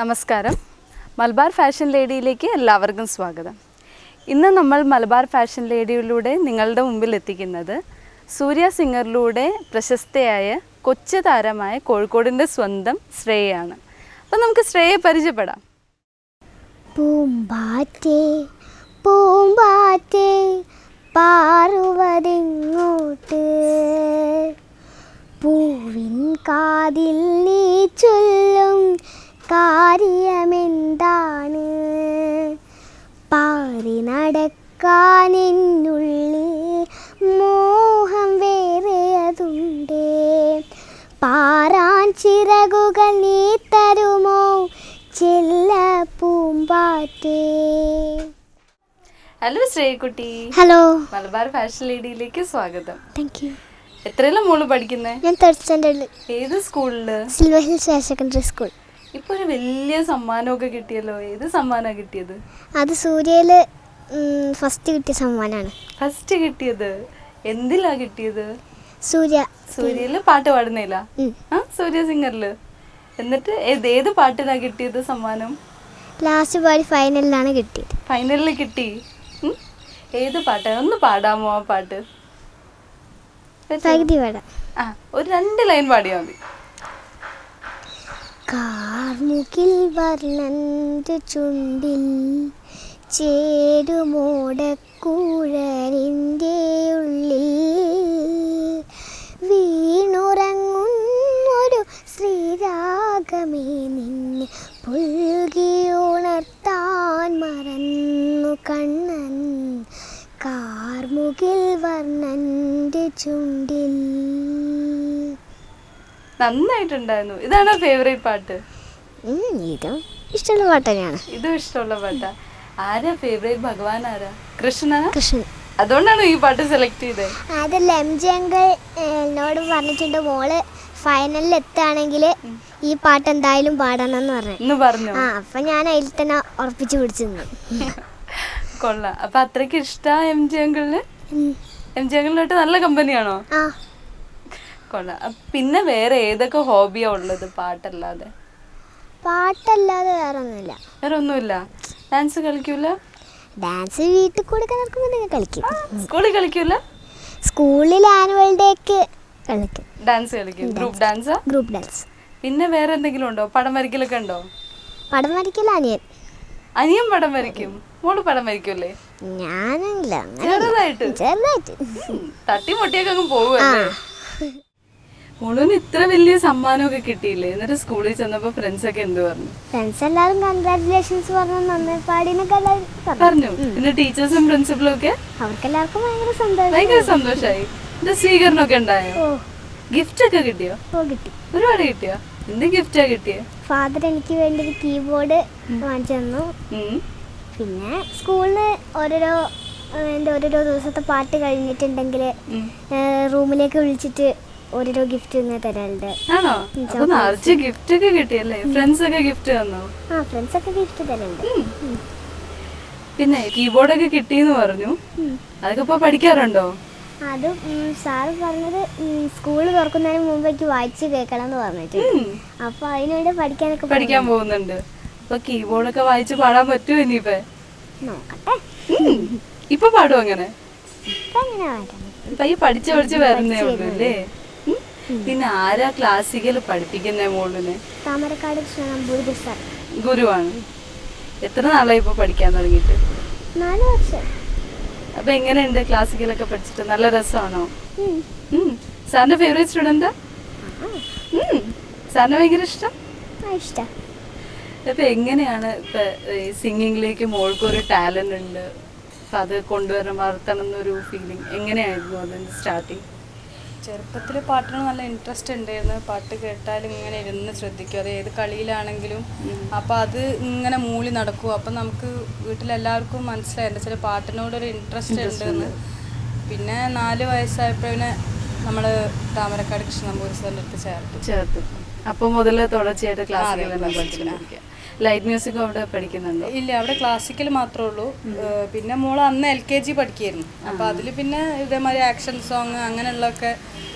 നമസ്കാരം. മലബാർ ഫാഷൻ ലേഡിയിലേക്ക് എല്ലാവർക്കും സ്വാഗതം. ഇന്ന് നമ്മൾ മലബാർ ഫാഷൻ ലേഡിയിലൂടെ നിങ്ങളുടെ മുമ്പിൽ എത്തിക്കുന്നത് സൂര്യ സിംഗറിലൂടെ പ്രശസ്തയായ കൊച്ചു താരമായ കോഴിക്കോടിൻ്റെ സ്വന്തം ശ്രേയയാണ്. അപ്പോൾ നമുക്ക് ശ്രേയയെ പരിചയപ്പെടാം. പൂമ്പാറ്റേ പൂമ്പാറ്റേ പാറുവതെങ്ങോട്ട്, പൂവിൻ കാതിൽ നീ ചൊല്ലും കാര്യമെന്താണ്, പാറി നടക്കാനെന്നുള്ളിൽ മോഹം വേറെയതുണ്ട്, പാറാൻ ചിറകുകൾ നീ തരുമോ ചെല്ല പൂമ്പാറ്റേ. ഹലോ ശ്രേയക്കുട്ടി. ഹലോ. മലബാർ ഫാഷൻ ലേഡിയിലേക്ക് സ്വാഗതം. Thank you. എത്രയെല്ലാം മോള് പഠിക്കുന്നത്? ഞാൻ തേർഡ് സ്റ്റാൻഡേർഡിൽ. ഏത് സ്കൂളിൽ? Silver hills higher secondary school. ഇപ്പോൾ ഒരു വലിയ സമ്മാനമൊക്കെ കിട്ടിയല്ലോ. ഏത് സമ്മാനമാണ് കിട്ടിയത്? അത് സൂര്യയിൽ ഫസ്റ്റ് കിട്ടിയ സമ്മാനമാണ്. ഫസ്റ്റ് കിട്ടിയത് എന്തിലാ കിട്ടിയത്? സൂര്യയിൽ പാട്ട് പാടുന്നില്ല? സൂര്യ സിംഗറിൽ. എന്നിട്ട് ഏത് പാട്ടിനാ കിട്ടിയത് സമ്മാനം? ലാസ്റ്റ് പാടി ഫൈനലിലാണ് കിട്ടിയത്. ഫൈനലിൽ കിട്ടി. ഏത് പാട്ടാണ്? ഒന്ന് പാടാമോ ആ പാട്ട്? പകുതി പാടാം. ഒരു 2 ലൈൻ പാടിയാൽ മതി. കാർമുകിൽ വർണ്ണന്റെ ചുണ്ടിൽ ചേരുമോടക്കൂഴലിൻ്റെ ഉള്ളിൽ വീണുറങ്ങുന്നൊരു ശ്രീരാഗമേ നിന്നെ പുൽകിയുണർത്താൻ മറന്നു കണ്ണൻ, കാർമുകിൽ വർണ്ണന്റെ ചുണ്ടിൽ. നന്നായിട്ടുണ്ടായിരുന്നു. ഇതാണോ ഫേവറേറ്റ് പാട്ട്? ഇതും ഇഷ്ടമുള്ള പാട്ട് തന്നെയാണ്. ഇതും ഇഷ്ടമുള്ള പാട്ടാ. ആരാ ഫേവറേറ്റ്? ഭഗവാൻ ആരാ? കൃഷ്ണൻ. അതുകൊണ്ടാണ് ഈ പാട്ട് സെലക്ട് ചെയ്തത്. അതല്ല, MG അങ്കിൾ എന്നോട് പറഞ്ഞിട്ടുണ്ട് മോള് ഫൈനലിൽ എത്തുകയാണെങ്കിൽ ഈ പാട്ട് എന്തായാലും പാടണം എന്ന് പറഞ്ഞു. അപ്പൊ ഞാൻ അതിൽ തന്നെ ഉറപ്പിച്ചു പിടിച്ചിരുന്നു. കൊള്ളാം. അപ്പൊ അത്രയ്ക്ക് ഇഷ്ടാ MG അങ്കിളിന്? MG അങ്കിളിനായിട്ട് നല്ല കമ്പനിയാണോ? കൊള്ളാം. പിന്നെ വേറെ ഏതൊക്കെ ഹോബിയാ ഉള്ളത് പാട്ടല്ലാതെ? വേറെ ഒന്നുമില്ല. ഡാൻസ് കളിക്കൂല? ഡാൻസ് വീട്ടിൽ കൂടെ നടക്കുമ്പോൾ കളിക്കും. സ്കൂളിൽ കളിക്കൂല? സ്കൂളിൽ ആനുവൽ ഡേക്ക് കളിക്കും. ഡാൻസ് കളിക്കും. ഗ്രൂപ്പ് ഡാൻസാ? Group dance. പിന്നെ വേറെ എന്തെങ്കിലും ഉണ്ടോ? പടം വരയ്ക്കലൊക്കെ ഉണ്ടോ? പടം വരയ്ക്കൽ അനിയൻ പടം വരയ്ക്കും. മോള് പടം വരയ്ക്കൂല്ലേ? ഞാനല്ല, ചെറുതായിട്ട് തട്ടിമുട്ടിയൊക്കെ അങ്ങ് പോവുമല്ലേ? മോളിന് ഇത്ര വലിയ സമ്മാനമൊക്കെ കിട്ടിയില്ലേ? എന്നിട്ട് സ്കൂളിൽ ചെന്നപ്പോ ഫ്രണ്ട്സ് ഒക്കെ എന്ത് പറഞ്ഞു? ഫ്രണ്ട്സ് എല്ലാവരും കൺഗ്രാറ്റുലേഷൻസ് പറഞ്ഞു. പിന്നെ ടീച്ചേഴ്സും പ്രിൻസിപ്പലും ഒക്കെ അവർക്കെല്ലാവർക്കും ഭയങ്കര സന്തോഷായി. സ്വീകരണമൊക്കെ ഉണ്ടായോ? ഗിഫ്റ്റ് ഒക്കെ കിട്ടിയോ? കിട്ടി. ഒരുപാട് കിട്ടിയോ? എന്ത് ഗിഫ്റ്റാ കിട്ടിയ? ഫാദർ എനിക്ക് വേണ്ടി ഒരു കീബോർഡ് വാങ്ങിച്ചു തന്നു. പിന്നെ സ്കൂളിന് ഓരോരോ ദിവസത്തെ പാട്ട് കഴിഞ്ഞിട്ടുണ്ടെങ്കിൽ റൂമിലേക്ക് വിളിച്ചിട്ട് ഓരോരോ ഗിഫ്റ്റ് ഇങ്ങനെ തരാറുണ്ട്. ആണോ? ഗിഫ്റ്റ് ഒക്കെ കിട്ടിയല്ലേ? ഫ്രണ്ട്സ് ഒക്കെ ഗിഫ്റ്റ് തന്നോ? ഫ്രണ്ട്സ് ഒക്കെ ഗിഫ്റ്റ് തരുന്നുണ്ട്. പിന്നെ കീബോർഡൊക്കെ കിട്ടിയെന്ന് പറഞ്ഞു. അതൊക്കെ ഇപ്പൊ പഠിക്കാറുണ്ടോ? അത് സാറ് പറഞ്ഞത് സ്കൂള് തുറക്കുന്നതിന് മുമ്പേക്ക് വായിച്ച് കേൾക്കണം എന്ന് പറഞ്ഞിട്ട്, അപ്പൊ അതിനുവേണ്ടി പഠിക്കാൻ പോകുന്നുണ്ട്. അപ്പൊ കീബോർഡൊക്കെ വായിച്ച് പാടാൻ പറ്റുമോ ഇനിയിപ്പോ? നോക്കട്ടെ. ഇപ്പൊ പാടും അങ്ങനെ? ഈ പഠിച്ച് വരുന്നേ ഉള്ളൂ അല്ലേ? പിന്നെ ആരാ ക്ലാസിക്കൽ പഠിപ്പിക്കുന്നേ മോളിന്? താമരക്കാട് ഗുരുവാണ്. എത്ര നാളായി ഇപ്പൊ പഠിക്കാൻ തുടങ്ങിയിട്ട്? 4 വർഷം. അപ്പൊ എങ്ങനെയുണ്ട് ക്ലാസിക്കലൊക്കെ പഠിച്ചിട്ട്? നല്ല രസമാണോ? സാറിന്റെ ഫേവറേറ്റ് സ്റ്റുഡന്റാ? സാറിന് ഭയങ്കര ഇഷ്ടം? അപ്പൊ എങ്ങനെയാണ് ഇപ്പൊ സിംഗിങ്ങിലേക്ക് മോൾക്ക് ഒരു ടാലന്റ് ഉണ്ട്, അത് കൊണ്ടുവരണം, വളർത്തണം എന്നൊരു ഫീലിംഗ് എങ്ങനെയായിരുന്നു അതിന്റെ സ്റ്റാർട്ടിങ്? ചെറുപ്പത്തിൽ പാട്ടിന് നല്ല ഇൻട്രസ്റ്റ് ഉണ്ടായിരുന്നു. പാട്ട് കേട്ടാലും ഇങ്ങനെ ഇരുന്ന് ശ്രദ്ധിക്കും. അത് ഏത് കളിയിലാണെങ്കിലും. അപ്പോൾ അത് ഇങ്ങനെ മൂളി നടക്കും. അപ്പം നമുക്ക് വീട്ടിലെല്ലാവർക്കും മനസ്സിലായി എന്താ വെച്ചാൽ പാട്ടിനോടൊരു ഇൻട്രസ്റ്റ് ഉണ്ടെന്ന്. പിന്നെ 4 വയസ്സായപ്പോഴേ നമ്മൾ താമരക്കാട് കൃഷ്ണമ്പൂരി സാറിൻ്റെ അടുത്ത് ചേർത്തു. അപ്പോൾ മുതൽ തുടർച്ചയായിട്ട് ക്ലാസ്സിൽ ലൈറ്റ് മ്യൂസിക് അവിടെ പഠിക്കുന്നുണ്ടോ? ഇല്ല, അവിടെ ക്ലാസിക്കൽ മാത്രമേ ഉള്ളൂ. പിന്നെ മോള് അന്ന് LKG പഠിക്കുകയായിരുന്നു. അപ്പോൾ അതിൽ പിന്നെ ഇതേമാതിരി ആക്ഷൻ സോങ് അങ്ങനെയുള്ളതൊക്കെ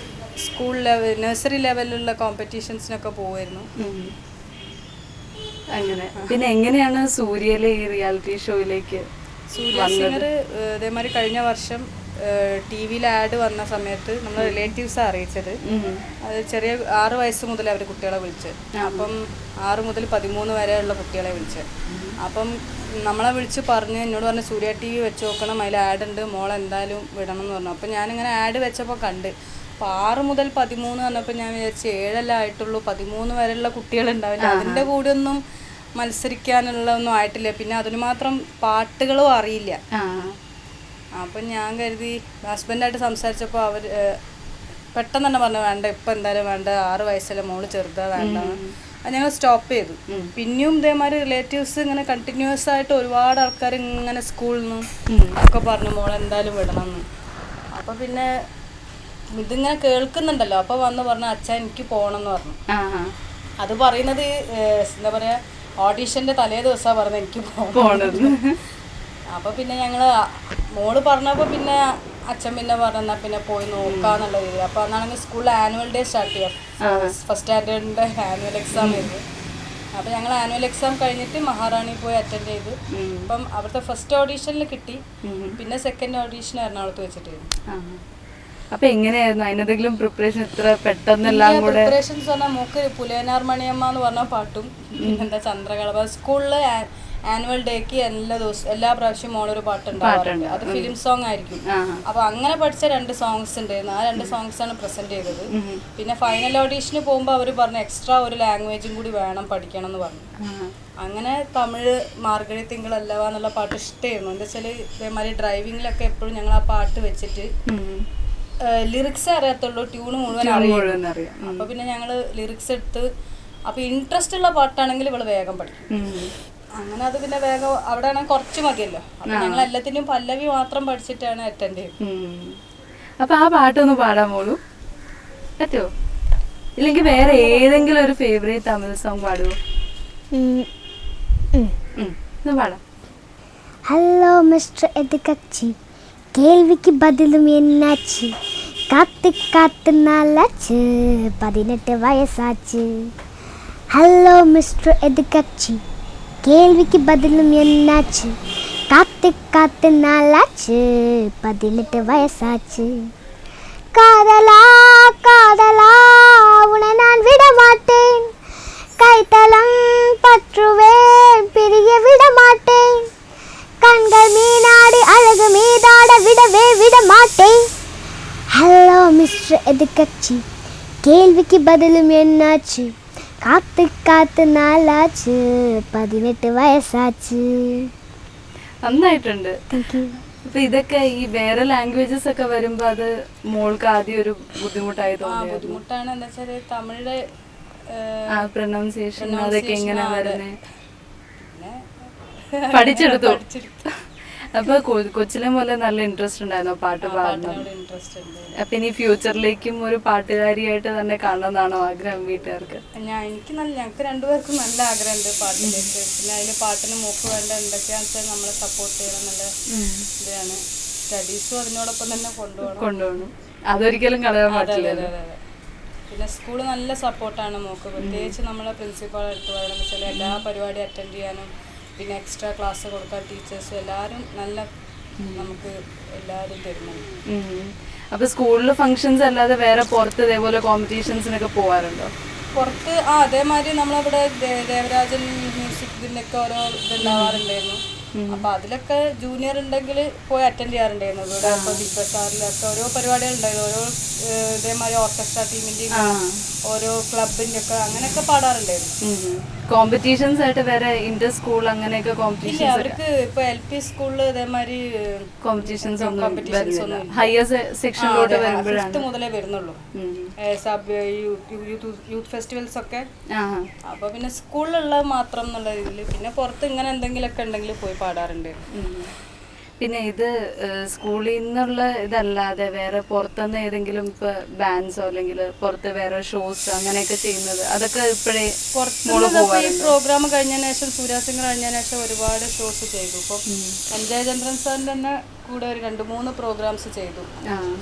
സ്കൂൾ ലെവൽ, നഴ്സറി ലെവലിലുള്ള കോമ്പറ്റീഷൻസിനൊക്കെ പോകുമായിരുന്നു. അങ്ങനെ. പിന്നെ എങ്ങനെയാണ് സൂര്യയിലെ ഈ റിയാലിറ്റി ഷോയിലേക്ക്? സൂര്യ സിംഗർ ഇതേമാതിരി കഴിഞ്ഞ വർഷം ടി വിയിൽ ആഡ് വന്ന സമയത്ത് നമ്മൾ റിലേറ്റീവ്സാണ് അറിയിച്ചത്. അത് ചെറിയ 6 വയസ്സ് മുതൽ അവർ കുട്ടികളെ വിളിച്ചത്. അപ്പം 6 മുതൽ 13 വരെയുള്ള കുട്ടികളെ വിളിച്ചത്. അപ്പം നമ്മളെ വിളിച്ച് പറഞ്ഞ് എന്നോട് പറഞ്ഞ് സൂര്യ ടി വി വെച്ച് നോക്കണം, അതിൽ ആഡ് ഉണ്ട്, മോളെ എന്തായാലും വിടണം എന്ന് പറഞ്ഞു. അപ്പം ഞാനിങ്ങനെ ആഡ് വെച്ചപ്പോൾ കണ്ട്. അപ്പോൾ 6 മുതൽ 13 പറഞ്ഞപ്പോൾ ഞാൻ വിചാരിച്ച് 7 ആയിട്ടുള്ളൂ, 13 വരെയുള്ള കുട്ടികളുണ്ടാവില്ല, അതിൻ്റെ കൂടെ ഒന്നും മത്സരിക്കാനുള്ള ഒന്നും ആയിട്ടില്ല. പിന്നെ അതിന് മാത്രം പാട്ടുകളും അറിയില്ല. അപ്പം ഞാൻ കരുതി, ഹസ്ബൻഡായിട്ട് സംസാരിച്ചപ്പോൾ അവർ പെട്ടെന്ന് തന്നെ പറഞ്ഞു വേണ്ട, ഇപ്പം എന്തായാലും വേണ്ട, 6 വയസ്സല്ലേ, മോള് ചെറുതാ, വേണ്ട. അത് ഞങ്ങൾ സ്റ്റോപ്പ് ചെയ്തു. പിന്നെയും ഇതേമാതിരി റിലേറ്റീവ്സ് ഇങ്ങനെ കണ്ടിന്യൂസ് ആയിട്ട് ഒരുപാട് ആൾക്കാർ ഇങ്ങനെ സ്കൂളിൽ നിന്നും ഒക്കെ പറഞ്ഞു മോളെ എന്തായാലും വിടണം എന്ന്. അപ്പം പിന്നെ ഇതിങ്ങനെ കേൾക്കുന്നുണ്ടല്ലോ, അപ്പോൾ വന്ന് പറഞ്ഞു അച്ഛാ എനിക്ക് പോകണം എന്ന് പറഞ്ഞു. അത് പറയുന്നത് എന്താ പറയുക, ഓഡീഷൻ്റെ തലേ ദിവസമാണ് പറഞ്ഞത് എനിക്ക് പോകണം. അപ്പോൾ പിന്നെ ഞങ്ങൾ മോള് പറഞ്ഞപ്പോൾ പിന്നെ അച്ഛൻ പിന്നെ പറഞ്ഞാൽ പിന്നെ പോയി നോക്കാന്നുള്ള രീതി. അപ്പോൾ അന്നാണെങ്കിൽ സ്കൂളിൽ ആനുവൽ ഡേ സ്റ്റാർട്ട് ചെയ്യാം, ഫസ്റ്റ് സ്റ്റാൻഡേർഡിൻ്റെ ആനുവൽ എക്സാം ആയിരുന്നു. അപ്പോൾ ഞങ്ങൾ ആനുവൽ എക്സാം കഴിഞ്ഞിട്ട് മഹാറാണി പോയി അറ്റൻഡ് ചെയ്തു. അപ്പം അവിടുത്തെ ഫസ്റ്റ് ഓഡീഷനിൽ കിട്ടി. പിന്നെ സെക്കൻഡ് ഓഡീഷൻ എറണാകുളത്ത് വെച്ചിട്ടായിരുന്നു. അപ്പൊ എങ്ങനെയായിരുന്നു അതിനെന്തെങ്കിലും പ്രിപ്പറേഷൻ? ഇത്ര പെട്ടെന്നെല്ലാം കൂടെ പ്രിപ്പറേഷൻസ് പറഞ്ഞാൽ മൂക്ക് പുലയനാർ മണിയമ്മ എന്ന് പറഞ്ഞ പാട്ടും പിന്നെന്താ ചന്ദ്രകള. സ്കൂളിൽ ആനുവൽ ഡേക്ക് എല്ലാ പ്രാവശ്യം മോളൊരു പാട്ടുണ്ടാവാറുണ്ട്. അത് ഫിലിം സോങ് ആയിരിക്കും. അപ്പൊ അങ്ങനെ പഠിച്ച 2 സോങ്സ് ഉണ്ടായിരുന്നു. ആ 2 സോങ്സാണ് പ്രസന്റ് ചെയ്തത്. പിന്നെ ഫൈനൽ ഓഡീഷന് പോകുമ്പോൾ അവർ പറഞ്ഞു എക്സ്ട്രാ ഒരു ലാംഗ്വേജും കൂടി വേണം പഠിക്കണം എന്ന് പറഞ്ഞു. അങ്ങനെ തമിഴ് മാർഗഴി തിങ്കളല്ലവ എന്നുള്ള പാട്ട് ഇഷ്ടമായിരുന്നു. എന്താ വെച്ചാൽ ഇതേമാതിരി ഡ്രൈവിങ്ങിലൊക്കെ എപ്പോഴും ഞങ്ങൾ ആ പാട്ട് വെച്ചിട്ട് ലിറിക്സ് അറിയാത്തുള്ളൂ, ട്യൂണ് മുഴുവൻ അറിയാം. അപ്പൊ പിന്നെ ഞങ്ങൾ ലിറിക്സ് എടുത്ത്, അപ്പൊ ഇൻട്രസ്റ്റ് ഉള്ള പാട്ടാണെങ്കിൽ ഇവള് വേഗം പഠിക്കും. അങ്ങനെ അത് പിന്നെ വേഗം അവിടെ ആണെങ്കിൽ കുറച്ച് മതിയല്ലോ. അപ്പൊ ഞങ്ങൾ എല്ലാത്തിനും പല്ലവി മാത്രം പഠിച്ചിട്ടാണ് അറ്റൻഡ് ചെയ്തത്. അപ്പൊ ആ പാട്ടൊന്ന് പാടാൻ മോളൂ പറ്റുമോ? ഇല്ലെങ്കിൽ വേറെ ഏതെങ്കിലും ഒരു ഫേവറേറ്റ് തമിഴ് സോങ് പാടുമോ? പാടാം. ഹലോ മിസ്റ്റർ എതിർകക്ഷി, കേൾവിക്ക് ബദലും എന്നാச்சு, കാത്ത് കാത്ത് നാലാச்சு, 18 വയസ്സാச்சு. ഹലോ മിസ്റ്റർ എതിർകക്ഷി, കേൾവിക്ക് ബദലും എന്നാச்சு, കാത്ത് കാത്ത് നാലാச்சு, 18 വയസ്സാச்சு. காதலா காதலா உன்னை நான் விட மாட்டேன், கைத்தலம் பற்றுவேன், பிரிய விட மாட்டேன், கண்கள் மீனாடி அழகு மீதாட விடவே விட மாட்டேன். ஹலோ மிஸ்டர் எதிர்கட்சி, கேள்விக்கு பதிலும் என்னாச்சு, காத்து காத்து நாளாச்சு, 18 വയസ്സാச்சு. നന്നായിട്ടുണ്ട്. അപ്പൊ ഇതൊക്കെ ഈ വേറെ ലാംഗ്വേജസ് ഒക്കെ വരുമ്പോ അത് മോൾക്ക് ആദ്യം ഒരു ബുദ്ധിമുട്ടായി തോന്നി? ബുദ്ധിമുട്ടാണ്. എന്താ വെച്ചാല് തമിഴിലെ പ്രൊനൗൺസിയേഷൻ അതൊക്കെ എങ്ങനെ വരുന്നേ പഠിച്ചെടുത്തു. അപ്പൊ കൊച്ചിലെ പോലെ നല്ല ഇൻട്രസ്റ്റ് ഉണ്ടായിരുന്നു പാട്ട് പാടുന്നത്? അപ്പൊ ഇനി ഫ്യൂച്ചറിലേക്കും ഒരു പാട്ടുകാരിയായിട്ട് തന്നെ കാണണമെന്നാണോ ആഗ്രഹം വീട്ടുകാർക്ക്? ഞങ്ങൾക്ക് രണ്ടുപേർക്കും നല്ല ആഗ്രഹമുണ്ട് പാട്ടിലേക്ക്. പിന്നെ അതിൽ പാട്ടിന് മൂക്ക് വേണ്ട എന്തൊക്കെയാണെന്ന് വെച്ചാൽ നമ്മളെ സപ്പോർട്ട് ചെയ്യണം എന്നുള്ള ഇതാണ്. സ്റ്റഡീസും അതിനോടൊപ്പം തന്നെ കൊണ്ടുപോകണം. അതൊരിക്കലും കളയാൻ പറ്റില്ല. പിന്നെ സ്കൂള് നല്ല സപ്പോർട്ടാണ് മോക്ക്. പ്രത്യേകിച്ച് നമ്മളെ പ്രിൻസിപ്പാൾ എടുത്ത് പറയണമെന്ന് വെച്ചാൽ എല്ലാ പരിപാടിയും അറ്റൻഡ് ചെയ്യാനും പിന്നെ എക്സ്ട്രാ ക്ലാസ് കൊടുക്കാൻ ടീച്ചേഴ്സ് എല്ലാവരും നല്ല നമുക്ക് എല്ലാവരും തരുന്നുണ്ട്. അപ്പൊ സ്കൂളിൽ ഫംഗ്ഷൻസ് അല്ലാതെ വേറെ പുറത്ത് ഇതേപോലെ കോമ്പറ്റീഷൻസിനൊക്കെ പോകാറുണ്ടോ? പുറത്ത് അതേമാതിരി നമ്മളവിടെ ദേവരാജൻ മ്യൂസിക് ഇതിൻ്റെയൊക്കെ ഓരോ ഇതുണ്ടാവാറുണ്ടായിരുന്നു. അപ്പൊ അതിലൊക്കെ ജൂനിയർ ഉണ്ടെങ്കിൽ പോയി അറ്റൻഡ് ചെയ്യാറുണ്ടായിരുന്നു. ഇവിടെ ഇപ്പൊ ബിഗ് ബസാറിലൊക്കെ ഓരോ പരിപാടികൾ ഉണ്ടായിരുന്നു. ഓരോ ഇതേമാതിരി ഓർക്കസ്ട്ര ടീമിന്റെയും ഓരോ ക്ലബിന്റെ ഒക്കെ അങ്ങനെയൊക്കെ പാടാറുണ്ടായിരുന്നു. കോമ്പറ്റീഷൻസ് ആയിട്ട് വേറെ ഇന്റർ സ്കൂൾ അങ്ങനെയൊക്കെ കോമ്പറ്റീഷൻസ്? അവർക്ക് ഇപ്പൊ LP സ്കൂളിൽ ഇതേമാതിരി കോമ്പറ്റീഷൻസ് ഒന്നും ഹയർ സെക്ഷനിലോട്ട് വരുമ്പോഴാണ് 5th മുതലേ വരുന്നുള്ളൂ സബ് യൂത്ത് ഫെസ്റ്റിവൽസ് ഒക്കെ. അപ്പൊ പിന്നെ സ്കൂളിലുള്ള മാത്രം എന്നുള്ള രീതിയിൽ പിന്നെ പുറത്ത് ഇങ്ങനെ എന്തെങ്കിലുമൊക്കെ ഉണ്ടെങ്കിൽ പോയി പാടാറുണ്ട്. പിന്നെ ഇത് സ്കൂളിൽ നിന്നുള്ള ഇതല്ലാതെ വേറെ പുറത്തുനിന്ന് ഏതെങ്കിലും ഇപ്പൊ ബാൻഡ്സോ അല്ലെങ്കിൽ പുറത്ത് വേറെ ഷോസ് അങ്ങനെയൊക്കെ ചെയ്യുന്നത് അതൊക്കെ ഇപ്പോഴേ ഈ പ്രോഗ്രാം കഴിഞ്ഞതിന് ശേഷം സൂര്യ സിംഗർ കഴിഞ്ഞതിന് ശേഷം ഒരുപാട് ഷോസ് ചെയ്തു. ഇപ്പം എൻജോയ് ചന്ദ്രൻ സാറിൻ്റെ തന്നെ കൂടെ ഒരു 2-3 പ്രോഗ്രാംസ് ചെയ്തു.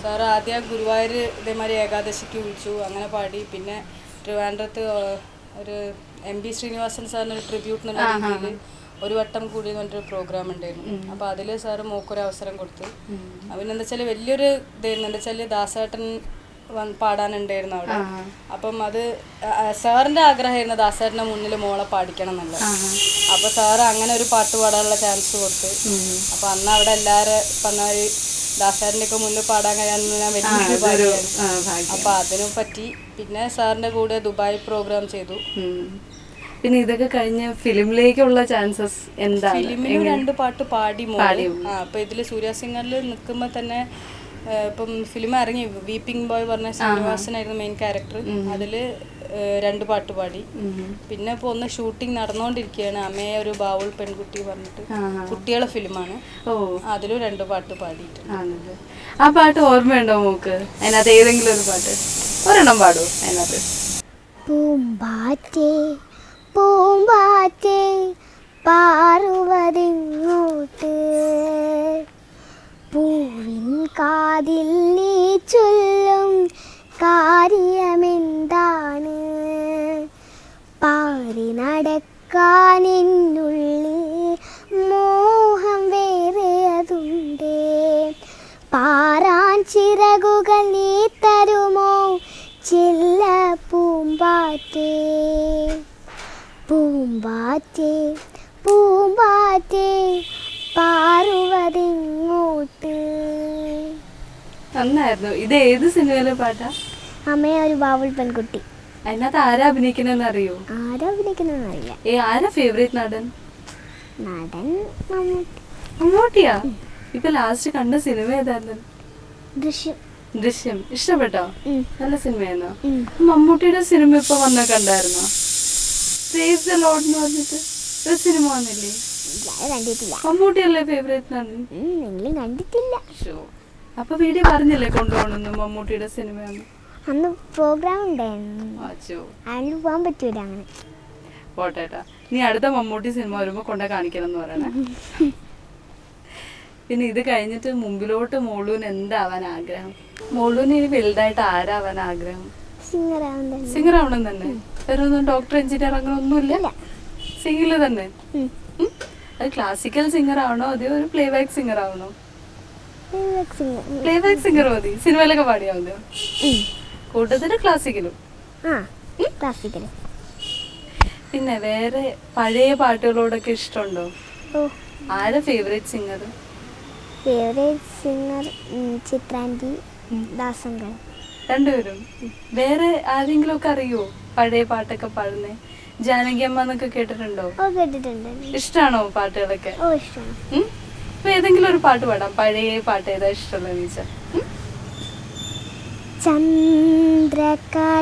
സാർ ആദ്യം ഗുരുവായൂർ ഇതേമാതിരി ഏകാദശിക്ക് വിളിച്ചു, അങ്ങനെ പാടി. പിന്നെ ട്രിവാൻഡ്രത്ത് ഒരു MB ശ്രീനിവാസൻ സാറിന് ഒരു ട്രിബ്യൂട്ട് എന്നുള്ള രീതിയിൽ ഒരു വട്ടം കൂടി എന്ന് പറഞ്ഞൊരു പ്രോഗ്രാം ഉണ്ടായിരുന്നു. അപ്പോൾ അതിൽ സാറ് മോക്കൊരു അവസരം കൊടുത്തു. പിന്നെന്താ വെച്ചാൽ വലിയൊരു ഇതായിരുന്നു. എന്താ വെച്ചാൽ ദാസേട്ടൻ പാടാനുണ്ടായിരുന്നു അവിടെ. അപ്പം അത് സാറിൻ്റെ ആഗ്രഹമായിരുന്നു ദാസേട്ടൻ്റെ മുന്നിൽ മോളെ പാടിക്കണം എന്നുള്ളത്. അപ്പോൾ സാറ് അങ്ങനെ ഒരു പാട്ട് പാടാനുള്ള ചാൻസ് കൊടുത്തു. അപ്പോൾ അന്ന് അവിടെ എല്ലാവരും പറഞ്ഞ ദാസേട്ടൻ്റെ ഒക്കെ മുന്നിൽ പാടാൻ കഴിയാമെന്ന് ഞാൻ വലിയൊരു ഭാഗ്യമായിരുന്നു. അപ്പോൾ അതിനെ പറ്റി പിന്നെ സാറിൻ്റെ കൂടെ ദുബായ് പ്രോഗ്രാം ചെയ്തു. പിന്നെ ഇതൊക്കെ കഴിഞ്ഞ് ഫിലിമിലേക്കുള്ള ചാൻസസ് എന്താ? ഫിലിമിൽ 2 പാട്ട് പാടി മോളി. അപ്പൊ ഇതില് സൂര്യ സിംഗറിൽ നിൽക്കുമ്പോ തന്നെ ഇപ്പം ഫിലിം ഇറങ്ങി വീപ്പിംഗ് ബോയ് പറഞ്ഞ ശ്രീനിവാസനായിരുന്നു മെയിൻ ക്യാരക്ടർ. അതില് 2 പാട്ട് പാടി. പിന്നെ ഇപ്പൊ ഒന്ന് ഷൂട്ടിംഗ് നടന്നുകൊണ്ടിരിക്കുകയാണ്. അമ്മയെ ഒരു ബാവുൾ പെൺകുട്ടി പറഞ്ഞിട്ട് കുട്ടികളെ ഫിലിമാണ്. അതിലും 2 പാട്ട് പാടിയിട്ടുണ്ട്. ആ പാട്ട് ഓർമ്മയുണ്ടോ മോക്ക്? അതിനകത്ത് ഏതെങ്കിലും ഒരു പാട്ട് ഒരെണ്ണം പാടൂ അതിനകത്ത്? പൂമ്പാറ്റേ പൂമ്പാറ്റേ പാറുവതിങ്ങോട്ട്, പൂവിൻ കാതിൽ നീ ചൊല്ലും കാര്യമെന്താണ്, പാറി നടക്കാനെന്നുള്ളിൽ മോഹം വേറെയതുണ്ട്, പാറാൻ ചിറകുകൾ നീ തരുമോ ചെല്ല പൂമ്പാറ്റേ, പൂമ്പാറ്റേ പൂമ്പാറ്റേ പാറുവതിങ്ങോട്ട്. നന്നായിരുന്നു. ഇത് ഏത് സിനിമയിലെ പാട്ടാ? അമ്മയെ ഒരു ബാവുൾ പെൺകുട്ടി. അതിനകത്ത് ആരാ അഭിനയിക്കണെന്ന് അറിയോ? ആരാ അഭിനയിക്കുന്നതെന്ന് അറിയില്ല. ആരാ ഫേവറേറ്റ് നടൻ? നടൻ മമ്മൂട്ടിയാ. ഇപ്പൊ ലാസ്റ്റ് കണ്ട സിനിമ ഏതായിരുന്നു? ദൃശ്യം. ദൃശ്യം ഇഷ്ടപ്പെട്ടോ? നല്ല സിനിമയായിരുന്നോ? മമ്മൂട്ടിയുടെ സിനിമ ഇപ്പൊ വന്ന കണ്ടായിരുന്നോ? പ്രൈസ് ദി ലോർഡ് എന്ന് പറഞ്ഞിട്ട് ഒരു സിനിമ വന്നില്ലേ? കണ്ടിട്ടില്ല. മമ്മൂട്ടിയല്ലേ ഫേവറേറ്റ് നടൻ? കണ്ടിട്ടില്ല. അപ്പൊ വീഡിയോ പറഞ്ഞില്ലേ കൊണ്ടുപോകണമെന്ന് മമ്മൂട്ടിയുടെ സിനിമയാണ്? അന്ന് പ്രോഗ്രാം ഉണ്ടായിരുന്നു, അതിന് പോകാൻ പറ്റൂല. അങ്ങനെ പോട്ടേട്ടാ, നീ അടുത്ത മമ്മൂട്ടി സിനിമ വരുമ്പോ കൊണ്ട കാണിക്കണം എന്ന് പറയണേ. പിന്നെ ഇത് കഴിഞ്ഞിട്ട് മുമ്പിലോട്ട് മോളൂന് എന്താവാൻ ആഗ്രഹം? മോളൂന് ഇനി വലുതായിട്ട് ആരാവാൻ ആഗ്രഹം? സിംഗർ ആവണം തന്നെ. വേറെ ഒന്നും ഡോക്ടർ, എഞ്ചിനീയർ അങ്ങനെ ഒന്നുമില്ല? സിംഗില് തന്നെ. അത് ക്ലാസിക്കൽ സിംഗർ ആവണോ അതോ ഒരു പ്ലേ ബാക്ക് സിംഗർ ആവണോ? പ്ലേ ബാക്ക് സിംഗർ മതി. സിനിമയിലൊക്കെ പാടിയാ മതിയോ? കൂട്ടത്തില് ക്ലാസിക്കലും. പിന്നെ വേറെ പഴയ പാട്ടുകളോടൊക്കെ ഇഷ്ടമുണ്ടോ? ആരാ ഫേവറേറ്റ് സിംഗർ? ഫേവറേറ്റ് സിംഗർ ചിത്രാന്റി, ദാസങ്കർ. രണ്ടുപേരും. വേറെ ആരെങ്കിലും ഒക്കെ അറിയോ പഴയ പാട്ടൊക്കെ പാടുന്നേ? ജാനകി അമ്മ എന്നൊക്കെ കേട്ടിട്ടുണ്ടോ? കേട്ടിട്ടുണ്ട്. ഇഷ്ടാണോ പാട്ടുകളൊക്കെ? ഇപ്പൊ ഏതെങ്കിലും ഒരു പാട്ട് പാടാം. പഴയ പാട്ട് ഏതാ ഇഷ്ടമുള്ളതെന്ന് വെച്ചാൽ? ചന്ദ്രകളഭം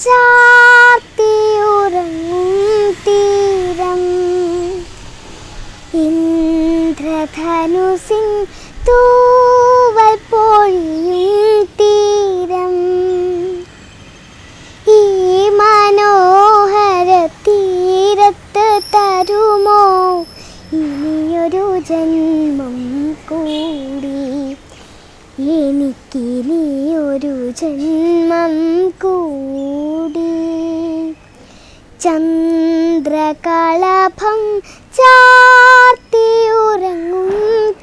ചാർത്തിയുറങ്ങും തീരം, ഇന്ദ്രധനുസിൻ തൂവൽ പൊഴിയും തീരം, ഈ മനോഹര തീരത്ത് തരുമോ ഇനിയൊരു ജന്മം കൂടി, എനിക്കിനിയൊരു ജന്മം കൂടി. ചന്ദ്രകളഭം ചാർത്തിയുറങ്ങും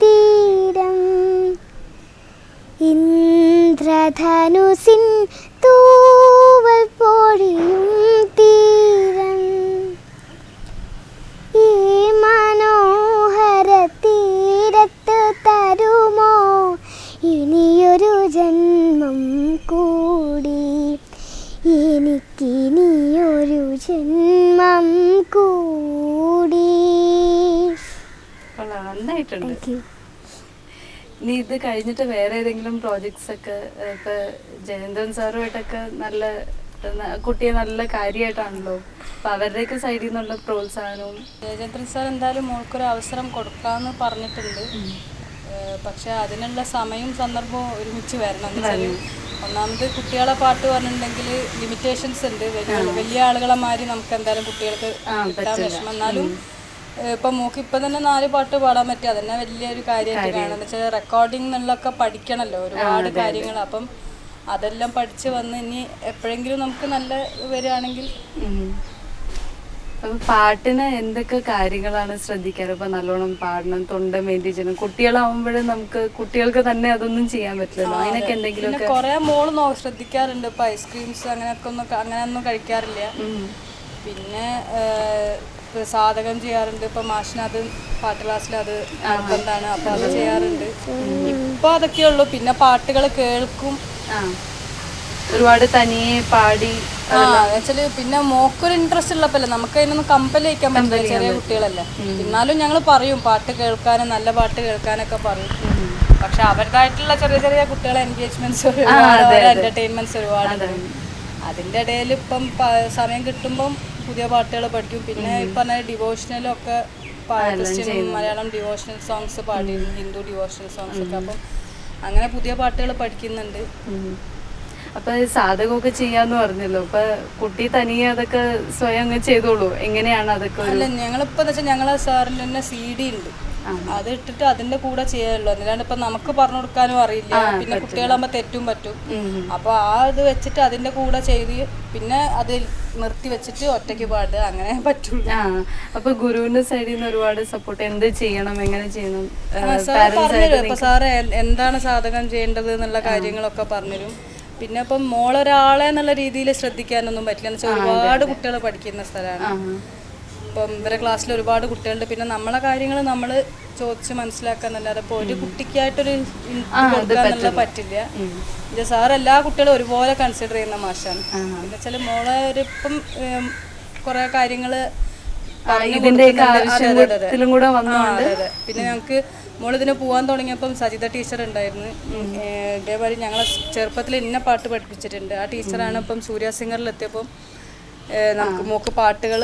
തീരം, ഇന്ദ്രധനുസിൻ തൂവൽ പൊഴിയും തീരം, ഈ മനോഹര തീരത്ത് തരുമോ ഇനിയൊരു ജന്മം കൂടി, എനിക്കിനിയൊരു ജന്മം കൂടി. നന്നായിട്ടുണ്ട്. നീ ഇത് കഴിഞ്ഞിട്ട് വേറെ ഏതെങ്കിലും പ്രോജക്ട്സ് ഒക്കെ ഇപ്പൊ ജയന്തൻ സാറുമായിട്ടൊക്കെ നല്ല കുട്ടിയെ നല്ല കാര്യമായിട്ടാണല്ലോ, അപ്പൊ അവരുടെയൊക്കെ സൈഡിൽ നിന്നുള്ള പ്രോത്സാഹനവും? ജയചന്ദ്രൻ സാർ എന്തായാലും മോൾക്കൊരു അവസരം കൊടുക്കാന്ന് പറഞ്ഞിട്ടുണ്ട്. പക്ഷെ അതിനുള്ള സമയവും സന്ദർഭവും ഒരുമിച്ച് വരണം. ഒന്നാമത് കുട്ടികളെ പാട്ട് പറഞ്ഞിട്ടുണ്ടെങ്കിൽ ലിമിറ്റേഷൻസ് ഉണ്ട്. വലിയ ആളുകളെ മാതിരി നമുക്ക് എന്തായാലും കുട്ടികൾക്ക് കിട്ടാൻ വിഷമം. എന്നാലും ഇപ്പം മോക്ക് ഇപ്പം തന്നെ 4 പാട്ട് പാടാൻ പറ്റും. അതന്നെ വലിയൊരു കാര്യമായിട്ട് കാണുന്നത്. എന്ന് വെച്ചാൽ റെക്കോർഡിംഗ് എന്നുള്ളതൊക്കെ പഠിക്കണമല്ലോ, ഒരുപാട് കാര്യങ്ങൾ. അപ്പം അതെല്ലാം പഠിച്ച് വന്ന് ഇനി എപ്പോഴെങ്കിലും നമുക്ക് നല്ല വരികയാണെങ്കിൽ അപ്പൊ പാട്ടിന് എന്തൊക്കെ കാര്യങ്ങളാണ് ശ്രദ്ധിക്കാറ്? ഇപ്പൊ നല്ലോണം പാടണം, തൊണ്ട മേന്തിച്ചണം, കുട്ടികളാവുമ്പോഴും നമുക്ക് കുട്ടികൾക്ക് തന്നെ അതൊന്നും ചെയ്യാൻ പറ്റില്ലല്ലോ, അതിനൊക്കെ എന്തെങ്കിലും കുറെ മോള് ശ്രദ്ധിക്കാറുണ്ട്. ഇപ്പൊ ഐസ്ക്രീംസ് അങ്ങനെയൊന്നും കഴിക്കാറില്ല. പിന്നെ സാധകം ചെയ്യാറുണ്ട്. ഇപ്പൊ മാഷിന് അത് പാട്ട് ക്ലാസ്സിൽ അത് നിർബന്ധമാണ്, അപ്പൊ അത് ചെയ്യാറുണ്ട്. ഇപ്പൊ അതൊക്കെയുള്ളൂ. പിന്നെ പാട്ടുകൾ കേൾക്കും, ഒരുപാട് തനിയെ പാടി. എന്നുവെച്ചാല് പിന്നെ മോക്കൊരു ഇൻട്രസ്റ്റ് ഉള്ളപ്പല്ലേ, നമുക്ക് അതിനൊന്നും കമ്പൽ ചെയ്യിക്കാൻ പറ്റില്ല, ചെറിയ കുട്ടികളല്ലേ. എന്നാലും ഞങ്ങൾ പറയും പാട്ട് കേൾക്കാനും നല്ല പാട്ട് കേൾക്കാനൊക്കെ പറയും. പക്ഷെ അവരുടേതായിട്ടുള്ള ചെറിയ ചെറിയ കുട്ടികളെ എൻഗേജ്മെന്റ്സ് ഒരുപാട്, എന്റർടൈൻമെന്റ്സ് ഒരുപാട്. അതിൻ്റെ ഇടയിൽ ഇപ്പം സമയം കിട്ടുമ്പം പുതിയ പാട്ടുകൾ പഠിക്കും. പിന്നെ ഈ പറഞ്ഞ ഡിവോഷണലൊക്കെ ക്രിസ്ത്യൻ മലയാളം ഡിവോഷണൽ സോങ്സ് പാടിയിരുന്നു, ഹിന്ദു ഡിവോഷണൽ സോങ്സ് ഒക്കെ. അപ്പം അങ്ങനെ പുതിയ പാട്ടുകൾ പഠിക്കുന്നുണ്ട്. അപ്പൊ സാധകമൊക്കെ ചെയ്യാന്ന് പറഞ്ഞല്ലോ, അപ്പൊ കുട്ടി തനിയെ അതൊക്കെ സ്വയം അങ്ങ് ചെയ്തോളൂ? എങ്ങനെയാണ് അതൊക്കെ? അല്ല, ഞങ്ങളിപ്പോ വെച്ചാൽ ഞങ്ങളെ സാറിന് തന്നെ CD ഉണ്ട്, അത് ഇട്ടിട്ട് അതിന്റെ കൂടെ ചെയ്യാനുള്ളൂ. അല്ലാണ്ട് ഇപ്പൊ നമുക്ക് പറഞ്ഞു കൊടുക്കാനും അറിയില്ല. പിന്നെ കുട്ടികളാകുമ്പോ തെറ്റും പറ്റും. അപ്പൊ ആ ഇത് വെച്ചിട്ട് അതിന്റെ കൂടെ ചെയ്ത് പിന്നെ അത് നിർത്തി വെച്ചിട്ട് ഒറ്റയ്ക്ക് പാടുക, അങ്ങനെ പറ്റുള്ളൂ. അപ്പൊ ഗുരുവിന്റെ സൈഡിൽ നിന്ന് ഒരുപാട് സപ്പോർട്ട്, എന്ത് ചെയ്യണം, എങ്ങനെ ചെയ്യണം പറഞ്ഞുതരും. ഇപ്പൊ സാറ് എന്താണ് സാധകം ചെയ്യേണ്ടത് എന്നുള്ള കാര്യങ്ങളൊക്കെ പറഞ്ഞുതരും. പിന്നെ ഇപ്പം മോളൊരാളെ എന്നുള്ള രീതിയിൽ ശ്രദ്ധിക്കാനൊന്നും പറ്റില്ല. എന്ന് വെച്ചാൽ ഒരുപാട് കുട്ടികൾ പഠിക്കുന്ന സ്ഥലമാണ്. ഇപ്പം ഇവരെ ക്ലാസ്സിൽ ഒരുപാട് കുട്ടികളുണ്ട്. പിന്നെ നമ്മളെ കാര്യങ്ങൾ നമ്മൾ ചോദിച്ച് മനസ്സിലാക്കാന്നല്ലാതെ ഇപ്പോൾ ഒരു കുട്ടിക്കായിട്ടൊരു കൊടുക്കാന്നുള്ള പറ്റില്ല. സാർ എല്ലാ കുട്ടികളും ഒരുപോലെ കൺസിഡർ ചെയ്യുന്ന മാഷാണ്. പിന്നെ വെച്ചാൽ മോളെ ഒരു ഇപ്പം കുറെ കാര്യങ്ങൾ പിന്നെ ഞങ്ങൾക്ക് മോളിതിന് പോകാൻ തുടങ്ങിയപ്പം സജിത ടീച്ചർ ഉണ്ടായിരുന്നു. ഇതേമാതിരി ഞങ്ങളെ ചെറുപ്പത്തിൽ ഇന്ന പാട്ട് പഠിപ്പിച്ചിട്ടുണ്ട്. ആ ടീച്ചറാണ് ഇപ്പം സൂര്യ സിംഗറിലെത്തിയപ്പം നമുക്ക് മോക്ക് പാട്ടുകൾ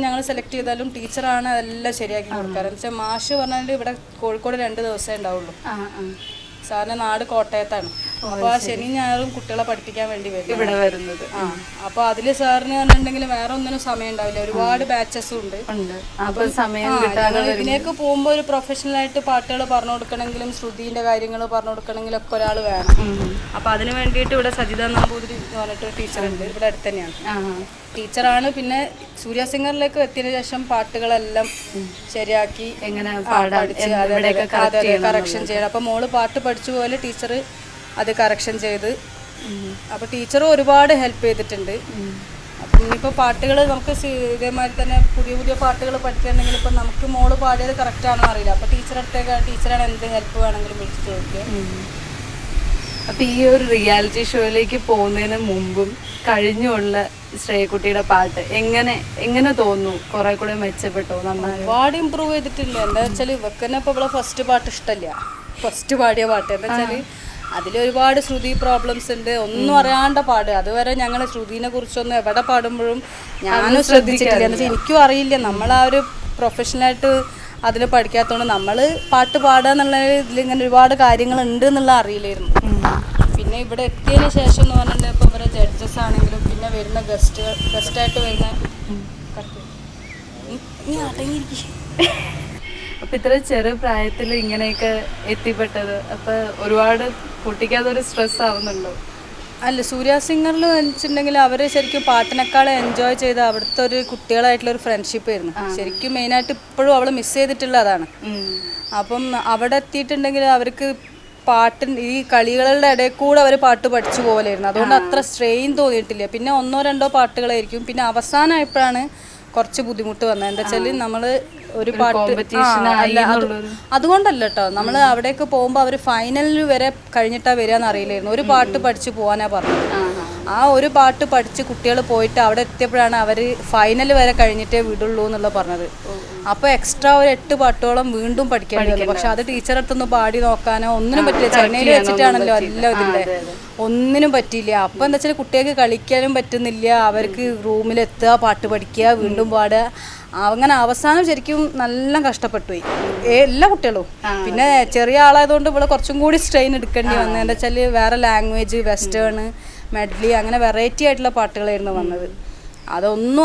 ഞങ്ങൾ സെലക്ട് ചെയ്താലും ടീച്ചറാണ് അതെല്ലാം ശരിയാക്കി കൊടുക്കാറ്. എന്ന് വെച്ചാൽ മാഷ് പറഞ്ഞാൽ ഇവിടെ കോഴിക്കോട് 2 ദിവസമേ ഉണ്ടാവുള്ളൂ. സാറിന്റെ നാട് കോട്ടയത്താണ്. അപ്പോൾ ആ ശനി ഞായറും കുട്ടികളെ പഠിപ്പിക്കാൻ വേണ്ടി വരും ഇവിടെ വരുന്നത്. അപ്പോൾ അതില് സാറിന് പറഞ്ഞിട്ടുണ്ടെങ്കിൽ വേറെ ഒന്നിനും സമയം ഉണ്ടാവില്ല, ഒരുപാട് ബാച്ചസും ഉണ്ട്. ഇതിലേക്ക് പോകുമ്പോൾ ഒരു പ്രൊഫഷണൽ ആയിട്ട് പാട്ടുകൾ പറഞ്ഞു കൊടുക്കണമെങ്കിലും ശ്രുതിന്റെ കാര്യങ്ങൾ പറഞ്ഞു കൊടുക്കണമെങ്കിലും ഒക്കെ ഒരാൾ വേണം. അപ്പൊ അതിന് വേണ്ടിയിട്ട് ഇവിടെ സജിത നമ്പൂതിരി എന്ന് പറഞ്ഞിട്ട് ടീച്ചർ ഉണ്ട്, ഇവിടെ അടുത്ത് തന്നെയാണ് ടീച്ചറാണ്. പിന്നെ സൂര്യ സിംഗറിലേക്ക് എത്തിയതിനു ശേഷം പാട്ടുകളെല്ലാം ശരിയാക്കി എങ്ങനെ കറക്ഷൻ ചെയ്യണം. അപ്പൊ മോള് പാട്ട് പഠിച്ചു പോലെ ടീച്ചർ അത് കറക്ഷൻ ചെയ്ത്, അപ്പൊ ടീച്ചറും ഒരുപാട് ഹെൽപ്പ് ചെയ്തിട്ടുണ്ട്. അപ്പം ഇനിയിപ്പോൾ പാട്ടുകൾ നമുക്ക് ഇതേമാതിരി തന്നെ പുതിയ പാട്ടുകൾ പഠിക്കണമെങ്കിൽ ഇപ്പം നമുക്ക് മോള് പാടിയത് കറക്റ്റാണോ അറിയില്ല. അപ്പോൾ ടീച്ചറാണ് എന്ത് ഹെൽപ്പ് വേണമെങ്കിലും വിളിച്ച് ചോദിക്കുക. അപ്പം ഈ ഒരു റിയാലിറ്റി ഷോയിലേക്ക് പോകുന്നതിന് മുമ്പും കഴിഞ്ഞുള്ള ശ്രേയക്കുട്ടിയുടെ പാട്ട് എങ്ങനെ തോന്നുന്നു? കുറെ കൂടെ മെച്ചപ്പെട്ടോ? നന്നായി ഒരുപാട് ഇമ്പ്രൂവ് ചെയ്തിട്ടില്ല. എന്താ വെച്ചാൽ ഇവക്കന്നെ ഇപ്പോൾ ഇവിടെ ഫസ്റ്റ് പാട്ട് ഇഷ്ടമല്ല, ഫസ്റ്റ് പാടിയ പാട്ട്. എന്താ വെച്ചാൽ അതിലൊരുപാട് ശ്രുതി പ്രോബ്ലംസ് ഉണ്ട്, ഒന്നും അറിയാണ്ട പാടുക. അതുവരെ ഞങ്ങൾ ശ്രുതിനെ കുറിച്ചൊന്നും എവിടെ പാടുമ്പോഴും ഞാനും ശ്രദ്ധിച്ചിട്ടില്ല. എന്ന് വെച്ചാൽ എനിക്കും അറിയില്ല, നമ്മൾ ആ ഒരു പ്രൊഫഷണലായിട്ട് അതിൽ പഠിക്കാത്തതുകൊണ്ട് നമ്മൾ പാട്ട് പാടുക എന്നുള്ള ഇതിലിങ്ങനെ ഒരുപാട് കാര്യങ്ങളുണ്ട് എന്നുള്ള അറിയില്ലായിരുന്നു. പിന്നെ ഇവിടെ എത്തിയതിന് ശേഷം എന്ന് പറഞ്ഞിട്ടുണ്ടെങ്കിൽ ഇപ്പോൾ ഇവരെ ജഡ്ജസ് ആണെങ്കിലും പിന്നെ വരുന്ന ഗസ്റ്റായിട്ട് വരുന്ന അപ്പൊ ഇത്ര ചെറു പ്രായത്തിൽ ഇങ്ങനെയൊക്കെ എത്തിപ്പെട്ടത് അപ്പൊ ഒരുപാട് കുട്ടിക്ക് അതൊരു സ്ട്രെസ് ആവുന്നുണ്ടോ? അല്ല, സൂര്യ സിംഗറിൽ വെച്ചിട്ടുണ്ടെങ്കിൽ അവർ ശരിക്കും പാട്ടിനേക്കാൾ എൻജോയ് ചെയ്ത് അവിടുത്തെ ഒരു കുട്ടികളായിട്ടുള്ള ഒരു ഫ്രണ്ട്ഷിപ്പ് ആയിരുന്നു ശരിക്കും മെയിനായിട്ട്. ഇപ്പോഴും അവൾ മിസ് ചെയ്തിട്ടുള്ള അതാണ്. അപ്പം അവിടെ എത്തിയിട്ടുണ്ടെങ്കിൽ അവർക്ക് ഈ കളികളുടെ ഇടയിൽ കൂടെ അവർ പാട്ട് പഠിച്ചു പോകലായിരുന്നു. അതുകൊണ്ട് അത്ര സ്ട്രെയിൻ തോന്നിയിട്ടില്ല. പിന്നെ 1-2 പാട്ടുകളായിരിക്കും. പിന്നെ അവസാനമായപ്പോഴാണ് കുറച്ച് ബുദ്ധിമുട്ട് വന്നത്. എന്താ വെച്ചാൽ നമ്മൾ ഒരു പാട്ട് അതുകൊണ്ടല്ല കേട്ടോ, നമ്മൾ അവിടേക്ക് പോകുമ്പോൾ അവർ ഫൈനലിൽ വരെ കഴിഞ്ഞിട്ടാണ് വരികയെന്ന് അറിയില്ലായിരുന്നു. ഒരു പാട്ട് പഠിച്ച് പോകാനാണ് പറഞ്ഞത്. ആ ഒരു പാട്ട് പഠിച്ച് കുട്ടികൾ പോയിട്ട് അവിടെ എത്തിയപ്പോഴാണ് അവർ ഫൈനൽ വരെ കഴിഞ്ഞിട്ടേ വിടുള്ളൂ എന്നുള്ള പറഞ്ഞത്. അപ്പോൾ എക്സ്ട്രാ ഒരു 8 പാട്ടോളം വീണ്ടും പഠിക്കേണ്ടി വന്നു. പക്ഷെ അത് ടീച്ചറെ അടുത്തൊന്ന് പാടി നോക്കാനോ ഒന്നിനും പറ്റില്ല. ചെന്നൈയിൽ വെച്ചിട്ടാണല്ലോ എല്ലാം ഇതിൻ്റെ, ഒന്നിനും പറ്റിയില്ല. അപ്പോൾ എന്താ വെച്ചാൽ കുട്ടികൾക്ക് കളിക്കാനും പറ്റുന്നില്ല, അവർക്ക് റൂമിലെത്തുക, പാട്ട് പഠിക്കുക, വീണ്ടും പാടുക. അങ്ങനെ അവസാനം ശരിക്കും നല്ല കഷ്ടപ്പെട്ടു പോയി എല്ലാ കുട്ടികളും. പിന്നെ ചെറിയ ആളായതുകൊണ്ട് ഇവിടെ കുറച്ചും കൂടി സ്ട്രെയിൻ എടുക്കേണ്ടി വന്നത്. എന്താ വെച്ചാൽ വേറെ ലാംഗ്വേജ്, വെസ്റ്റേൺ, മെഡ്ലി, അങ്ങനെ വെറൈറ്റി ആയിട്ടുള്ള പാട്ടുകളായിരുന്നു വന്നത്. അതൊന്നും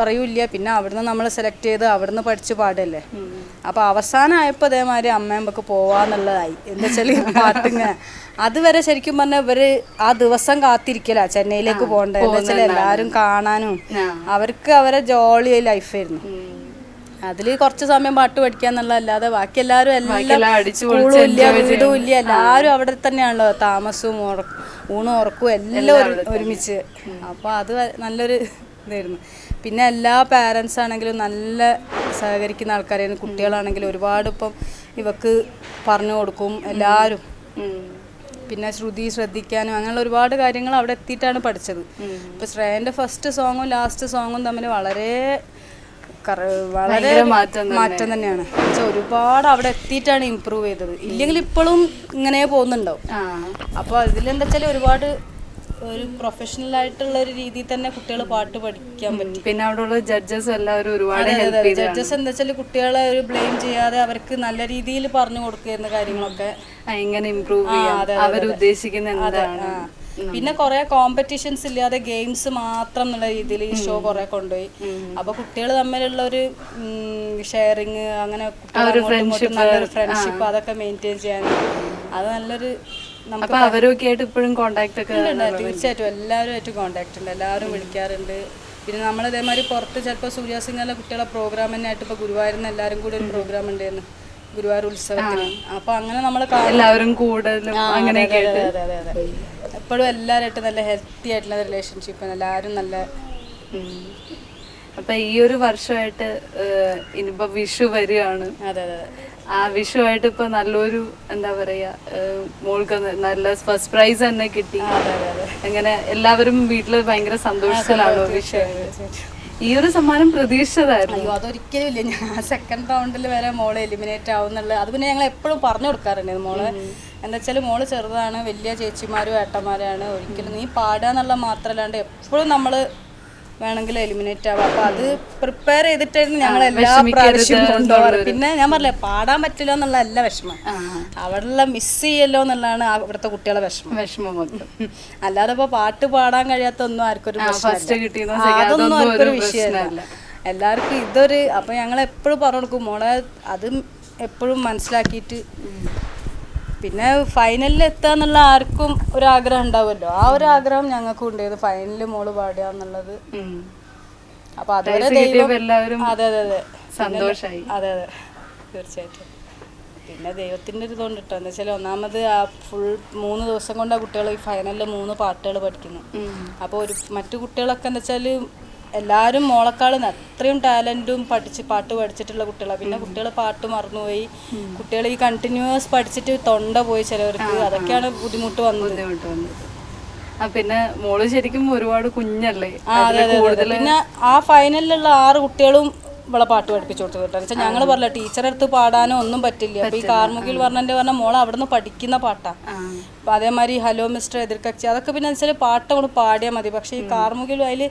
അറിയില്ല. പിന്നെ അവിടുന്ന് നമ്മൾ സെലക്ട് ചെയ്ത് അവിടുന്ന് പഠിച്ച് പാടല്ലേ. അപ്പോൾ അവസാനമായപ്പോൾ അതേമാതിരി അമ്മയും നമുക്ക് പോവാന്നുള്ളതായി. എന്താ വെച്ചാൽ പാട്ടിങ്ങനെ അതുവരെ ശരിക്കും പറഞ്ഞാൽ ഇവർ ആ ദിവസം കാത്തിരിക്കല ചെന്നൈയിലേക്ക് പോകേണ്ടത്. എന്താ വെച്ചാൽ എല്ലാവരും കാണാനും അവർക്ക് അവരെ ജോളി ലൈഫായിരുന്നു. അതിൽ കുറച്ച് സമയം പാട്ട് പഠിക്കാന്നുള്ളതല്ലാതെ ബാക്കി എല്ലാവരും എല്ലാം സ്കൂളും ഇല്ല വീടും ഇല്ല, എല്ലാവരും അവിടെ തന്നെയാണല്ലോ താമസവും ഊണും ഉറക്കവും എല്ലാം ഒരുമിച്ച്. അപ്പോൾ അത് നല്ലൊരു ഇതായിരുന്നു. പിന്നെ എല്ലാ പാരൻസ് ആണെങ്കിലും നല്ല സഹകരിക്കുന്ന ആൾക്കാരായിരുന്നു. കുട്ടികളാണെങ്കിലും ഒരുപാട് ഇപ്പം ഇവക്ക് പറഞ്ഞു കൊടുക്കും എല്ലാവരും. പിന്നെ ശ്രുതി ശ്രദ്ധിക്കാനും അങ്ങനെയുള്ള ഒരുപാട് കാര്യങ്ങൾ അവിടെ എത്തിയിട്ടാണ് പഠിച്ചത്. ഇപ്പം ശ്രേയൻ്റെ ഫസ്റ്റ് സോങ്ങും ലാസ്റ്റ് സോങ്ങും തമ്മിൽ വളരെ മാറ്റം തന്നെയാണ്. ഒരുപാട് അവിടെ എത്തിയിട്ടാണ് ഇമ്പ്രൂവ് ചെയ്തത്. ഇല്ലെങ്കിൽ ഇപ്പോഴും ഇങ്ങനെ പോകുന്നുണ്ടാവും. അപ്പോൾ അതിലെന്താ വെച്ചാൽ ഒരുപാട് ഒരു പ്രൊഫഷണൽ ആയിട്ടുള്ള ഒരു രീതിയിൽ തന്നെ കുട്ടികൾ പാട്ട് പഠിക്കാൻ പറ്റും. പിന്നെ അവിടെയുള്ള ജഡ്ജസ് എല്ലാവരും ഒരുപാട് ജഡ്ജസ് എന്താ വെച്ചാൽ കുട്ടികളെ ഒരു ബ്ലെയിം ചെയ്യാതെ അവർക്ക് നല്ല രീതിയിൽ പറഞ്ഞു കൊടുക്കുന്ന കാര്യങ്ങളൊക്കെ എങ്ങനെ ഇമ്പ്രൂവ് ചെയ്യാം അവരുദ്ദേശിക്കുന്ന എന്താണ്. പിന്നെ കുറെ കോമ്പറ്റീഷൻസ് ഇല്ലാതെ ഗെയിംസ് മാത്രം എന്നുള്ള രീതിയിൽ ഈ ഷോ കുറെ കൊണ്ടുപോയി. അപ്പൊ കുട്ടികൾ തമ്മിലുള്ള ഒരു ഷെയറിങ് അങ്ങനെ നല്ലൊരു ഫ്രണ്ട്ഷിപ്പ് അതൊക്കെ മെയിൻറ്റെയിൻ ചെയ്യാൻ അത് നല്ലൊരു അവരൊക്കെ ആയിട്ട് ഇപ്പോഴും കോണ്ടാക്ട് ഒക്കെ തീർച്ചയായിട്ടും എല്ലാവരുമായിട്ട് കോണ്ടാക്ട് ഉണ്ട്. എല്ലാവരും വിളിക്കാറുണ്ട്. പിന്നെ നമ്മൾ ഇതേമാതിരി പുറത്ത് ചിലപ്പോൾ സൂര്യ സിംഗറിലെ കുട്ടികളെ പ്രോഗ്രാം തന്നെ ആയിട്ട് ഇപ്പോൾ ഗുരുവായൂരിന്ന് എല്ലാവരും കൂടി ഒരു പ്രോഗ്രാം ഉണ്ടായിരുന്നു, ഗുരുവായൂർ ഉത്സവത്തിന്. അപ്പോൾ അങ്ങനെ നമ്മൾ എല്ലാവരും കൂടുതലും അങ്ങനെയൊക്കെ എപ്പോഴും എല്ലാവരുമായിട്ട് നല്ല ഹെൽത്തി ആയിട്ടുള്ള റിലേഷൻഷിപ്പ്, എല്ലാവരും നല്ല. അപ്പൊ ഈ ഒരു വർഷമായിട്ട് ഇനിയിപ്പോ വിഷു വരികയാണ്. അതെ അതെ. ആ വിഷുവായിട്ട് ഇപ്പൊ നല്ലൊരു എന്താ പറയാ മോൾക്ക് നല്ല ഫസ്റ്റ് പ്രൈസ് തന്നെ കിട്ടി. അങ്ങനെ എല്ലാവരും വീട്ടില് ഭയങ്കര സന്തോഷത്തിലാണോ വിഷു? ഈ ഒരു സമ്മാനം പ്രതീക്ഷിച്ചതായിരുന്നു? അയ്യോ അതൊരിക്കലും ഇല്ല. ഞാൻ സെക്കൻഡ് റൗണ്ടിൽ വരെ മോള് എലിമിനേറ്റ് ആവുന്നുള്ളത് അത് പിന്നെ ഞങ്ങൾ എപ്പോഴും പറഞ്ഞു കൊടുക്കാറുണ്ട്. മോള് എന്താ വെച്ചാൽ മോള് ചെറുതാണ്, വലിയ ചേച്ചിമാരും ഏട്ടന്മാരാണ്. ഒരിക്കലും നീ പാടുക എന്നുള്ള മാത്രമല്ലാണ്ട് എപ്പോഴും നമ്മൾ വേണമെങ്കിൽ എലിമിനേറ്റ് ആവാം. അപ്പോൾ അത് പ്രിപ്പയർ ചെയ്തിട്ടായിരുന്നു ഞങ്ങൾ എല്ലാ പ്രാവശ്യവും കൊണ്ടുപോകാറ്. പിന്നെ ഞാൻ പറഞ്ഞില്ലേ പാടാൻ പറ്റില്ല എന്നുള്ള എല്ലാ വിഷമം, അവിടെ മിസ് ചെയ്യല്ലോ എന്നുള്ളതാണ് ഇവിടുത്തെ കുട്ടികളെ വിഷമം. അല്ലാതെ ഇപ്പോൾ പാട്ട് പാടാൻ കഴിയാത്തൊന്നും ആർക്കൊരു അതൊന്നും ആർക്കൊരു വിഷയമല്ല. എല്ലാവർക്കും ഇതൊരു അപ്പോൾ ഞങ്ങൾ എപ്പോഴും പറഞ്ഞു കൊടുക്കും മോളെ അത് എപ്പോഴും മനസ്സിലാക്കിയിട്ട്. പിന്നെ ഫൈനലിൽ എത്തുക എന്നുള്ള ആർക്കും ഒരാഗ്രഹം ഉണ്ടാവുമല്ലോ, ആ ഒരു ആഗ്രഹം ഞങ്ങൾക്കും ഉണ്ടായത് ഫൈനലിൽ മോള് പാടുക എന്നുള്ളത്. അപ്പൊ അതുവരെ എല്ലാവരും അതെ അതെ അതെ സന്തോഷമായി. അതെ അതെ തീർച്ചയായിട്ടും. പിന്നെ ദൈവത്തിൻ്റെ ഒരു ഇതുകൊണ്ട് കേട്ടോ. എന്താ വെച്ചാൽ ഒന്നാമത് ആ ഫുൾ 3 ദിവസം കൊണ്ട് ആ കുട്ടികൾ ഈ ഫൈനലിൽ 3 പാട്ടുകൾ പഠിക്കുന്നു. അപ്പോൾ മറ്റു കുട്ടികളൊക്കെ എന്താ വെച്ചാൽ എല്ലാവരും മോളെക്കാളും അത്രയും ടാലൻറ്റും പാട്ട് പഠിച്ചിട്ടുള്ള കുട്ടികളാണ്. പിന്നെ കുട്ടികൾ പാട്ട് മറന്നുപോയി, കുട്ടികൾ ഈ കണ്ടിന്യൂസ് പഠിച്ചിട്ട് തൊണ്ട പോയി ചിലവർക്ക്, അതൊക്കെയാണ് ബുദ്ധിമുട്ട് വന്നത്. പിന്നെ മോള് ശരിക്കും ഒരുപാട് കുഞ്ഞല്ലേ. പിന്നെ ആ ഫൈനലിലുള്ള 6 കുട്ടികളും ഇവിടെ പാട്ട് പഠിപ്പിച്ചു കൊടുത്തു കേട്ടോ. വെച്ചാൽ ഞങ്ങൾ പറഞ്ഞില്ല ടീച്ചറെ അടുത്ത് പാടാനോ ഒന്നും പറ്റില്ല. അപ്പോൾ ഈ കാർമുകിൽ പറഞ്ഞ മോൾ അവിടെ നിന്ന് പഠിക്കുന്ന പാട്ടാണ്. അപ്പോൾ അതേമാതിരി ഹലോ മിസ്റ്റർ എതിർക്കച്ചി അതൊക്കെ പിന്നെ വെച്ചാൽ പാട്ട് കൊണ്ട് പാടിയാൽ മതി. പക്ഷേ ഈ കാർമുകിൽ അതിൽ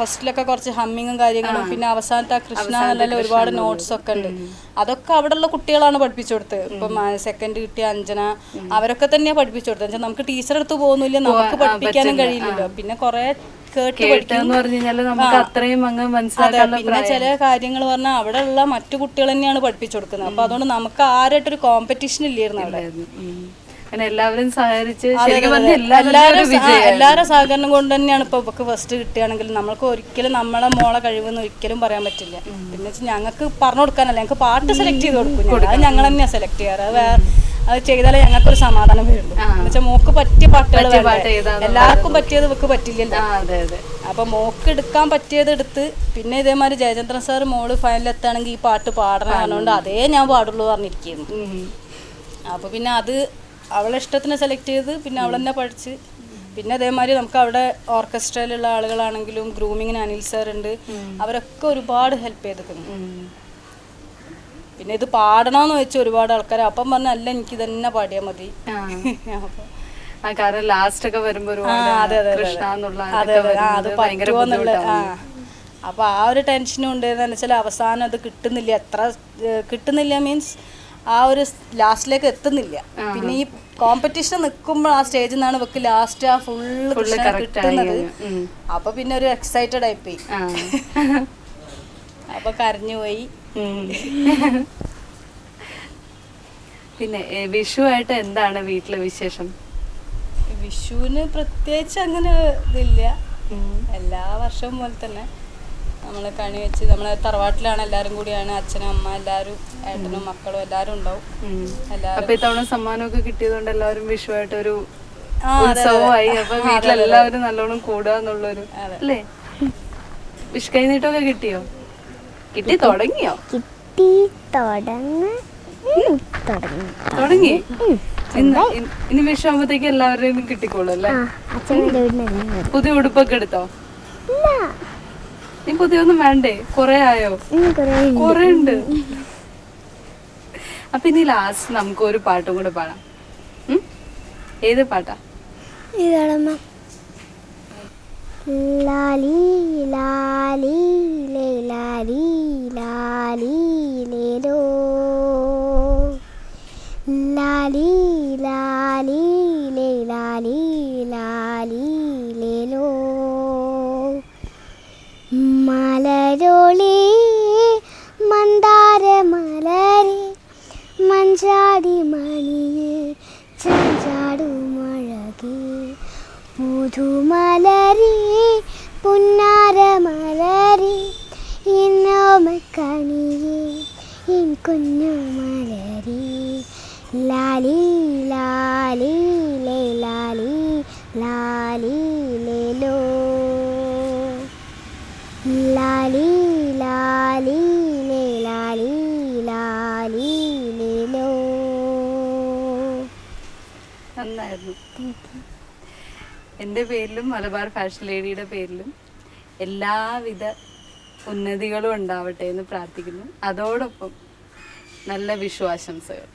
ഫസ്റ്റിലൊക്കെ കുറച്ച് ഹമ്മിങ്ങും കാര്യങ്ങളും പിന്നെ അവസാനത്തെ കൃഷ്ണ എന്നുള്ള ഒരുപാട് നോട്ട്സൊക്കെ ഉണ്ട്. അതൊക്കെ അവിടെയുള്ള കുട്ടികളാണ് പഠിപ്പിച്ചു കൊടുത്തത്. ഇപ്പം സെക്കൻഡ് കിട്ടിയ അഞ്ജന അവരൊക്കെ തന്നെയാണ് പഠിപ്പിച്ചു കൊടുത്തത്. വെച്ചാൽ നമുക്ക് ടീച്ചറെ അടുത്ത് പോകുന്നില്ല, നമുക്ക് പഠിപ്പിക്കാനും കഴിയില്ലല്ലോ. പിന്നെ കുറേ പിന്നെ ചില കാര്യങ്ങൾ പറഞ്ഞാൽ അവിടെ ഉള്ള മറ്റു കുട്ടികൾ തന്നെയാണ് പഠിപ്പിച്ചു കൊടുക്കുന്നത്. അപ്പൊ അതുകൊണ്ട് നമുക്ക് ആരായിട്ടൊരു കോമ്പറ്റീഷൻ ഇല്ലായിരുന്നു അവിടെ. എല്ലാവരും സഹകരിച്ച് എല്ലാവരും സഹകരണം കൊണ്ട് തന്നെയാണ് ഇപ്പൊ ഇവക്ക് ഫസ്റ്റ് കിട്ടുകയാണെങ്കിൽ നമ്മൾക്ക് ഒരിക്കലും നമ്മളെ മോളെ കഴിവെന്ന് ഒരിക്കലും പറയാൻ പറ്റില്ല. പിന്നെ ഞങ്ങൾക്ക് പറഞ്ഞു കൊടുക്കാനല്ല, ഞങ്ങൾക്ക് പാട്ട് സെലക്ട് ചെയ്ത് കൊടുക്കും. അത് ഞങ്ങൾ തന്നെയാണ് സെലക്ട് ചെയ്യാറ്. അത് ചെയ്താലേ ഞങ്ങൾക്കൊരു സമാധാനം വരുള്ളൂ. എന്ന് വെച്ചാൽ മോക്ക് പറ്റിയ പാട്ടുകൾ എല്ലാവർക്കും പറ്റിയത് ഇവക്ക് പറ്റില്ലല്ലോ. അപ്പൊ മോക്ക് എടുക്കാൻ പറ്റിയത് എടുത്ത് പിന്നെ ഇതേമാതിരി ജയചന്ദ്രൻ സാർ മോള് ഫൈനലിൽ എത്തുകയാണെങ്കിൽ ഈ പാട്ട് പാടണം പറഞ്ഞുകൊണ്ട് അതേ ഞാൻ പാടുള്ളൂ പറഞ്ഞിരിക്കുന്നു. അപ്പൊ പിന്നെ അത് അവളെ ഇഷ്ടത്തിന് സെലക്ട് ചെയ്ത് പിന്നെ അവൾ തന്നെ പഠിച്ച്. പിന്നെ അതേമാതിരി നമുക്ക് അവിടെ ഓർക്കസ്ട്രയിലുള്ള ആളുകളാണെങ്കിലും ഗ്രൂമിങ്ങിന് അനിൽ സാർ ഉണ്ട്, അവരൊക്കെ ഒരുപാട് ഹെൽപ്പ് ചെയ്തിട്ടുണ്ട്. പിന്നെ ഇത് പാടണമെന്ന് വെച്ച് ഒരുപാട് ആൾക്കാർ അപ്പം പറഞ്ഞ അല്ല എനിക്ക് തന്നെ പാടിയാൽ മതി. കാരണം ലാസ്റ്റ് ഒക്കെ വരുമ്പോ അത് പറ്റുമോന്നുള്ള അപ്പൊ ആ ഒരു ടെൻഷനും ഉണ്ടായിരുന്നെന്ന് വെച്ചാൽ അവസാനം അത് കിട്ടുന്നില്ല. എത്ര കിട്ടുന്നില്ല മീൻസ് ആ ഒരു ലാസ്റ്റിലേക്ക് എത്തുന്നില്ല. പിന്നെ ഈ കോമ്പറ്റീഷൻ നിൽക്കുമ്പോൾ ആ സ്റ്റേജിൽ നിന്നാണ് ഇവക്ക് ലാസ്റ്റ് ആ ഫുള്ള് കിട്ടുന്നത്. അപ്പൊ പിന്നെ ഒരു എക്സൈറ്റഡ് ആയിപ്പോയി, അപ്പൊ കരഞ്ഞു പോയി. പിന്നെ വിഷുവായിട്ട് എന്താണ് വീട്ടിലെ വിശേഷം? വിഷുവിന് പ്രത്യേകിച്ച് അങ്ങനെ ഇതില്ല, എല്ലാ വർഷവും പോലെ തന്നെ നമ്മൾ കണി വെച്ച് നമ്മളെ തറവാട്ടിലാണ്, എല്ലാരും കൂടിയാണ്, അച്ഛനും അമ്മ എല്ലാരും, ഏട്ടനും മക്കളും എല്ലാരും ഉണ്ടാവും. അപ്പൊ ഇത്തവണ സമ്മാനമൊക്കെ കിട്ടിയതുകൊണ്ട് എല്ലാവരും വിഷുവായിട്ട് ഒരു ഉത്സവമായി. അപ്പൊ വീട്ടിലെല്ലാവരും നല്ലോണം കൂടുക എന്നുള്ളൊരു അല്ലേ? വിഷു കൈനീട്ടമൊക്കെ കിട്ടിയോ? കിട്ടി തുടങ്ങിയോ? കിട്ടി തുടങ്ങി. ഇനി വിഷു ആകുമ്പോഴത്തേക്ക് എല്ലാവരുടെയും കിട്ടിക്കോളൂ അല്ലേ? പുതിയ ഉടുപ്പൊക്കെ എടുത്തോ? നീ പുതിയൊന്നും വേണ്ടേ? കൊറേ ആയോ? കൊറേ ഉണ്ട്. അപ്പൊ ഇനി ലാസ്റ്റ് നമുക്ക് ഒരു പാട്ടും കൂടെ പാടാം. ഏത് പാട്ടാ? ലാലി ലാലി ലാലി ലാലി ലേലോ ലാലി ലാലി ലാലി ലാലി ലേലോ മലരോളി മന്ദാര മലരെ മഞ്ചാടി മണിയെ ചാഞ്ചാടുമഴകി പുതുമലരി പുന്നാര മലരി ഇന്നോമക്കണിയെ ഇൻ കുഞ്ഞു മലരി ലാലി ലാലി ലാലി ലാലി ലേലോ ലാലി ലാലി ലാലി ലാലി ലേലോ. നന്നായിരുന്നു. എൻ്റെ പേരിലും മലബാർ ഫാഷൻ ലേഡിയുടെ പേരിലും എല്ലാവിധ ഉന്നതികളും ഉണ്ടാവട്ടെ എന്ന് പ്രാർത്ഥിക്കുന്നു. അതോടൊപ്പം നല്ല വിഷു ആശംസകൾ.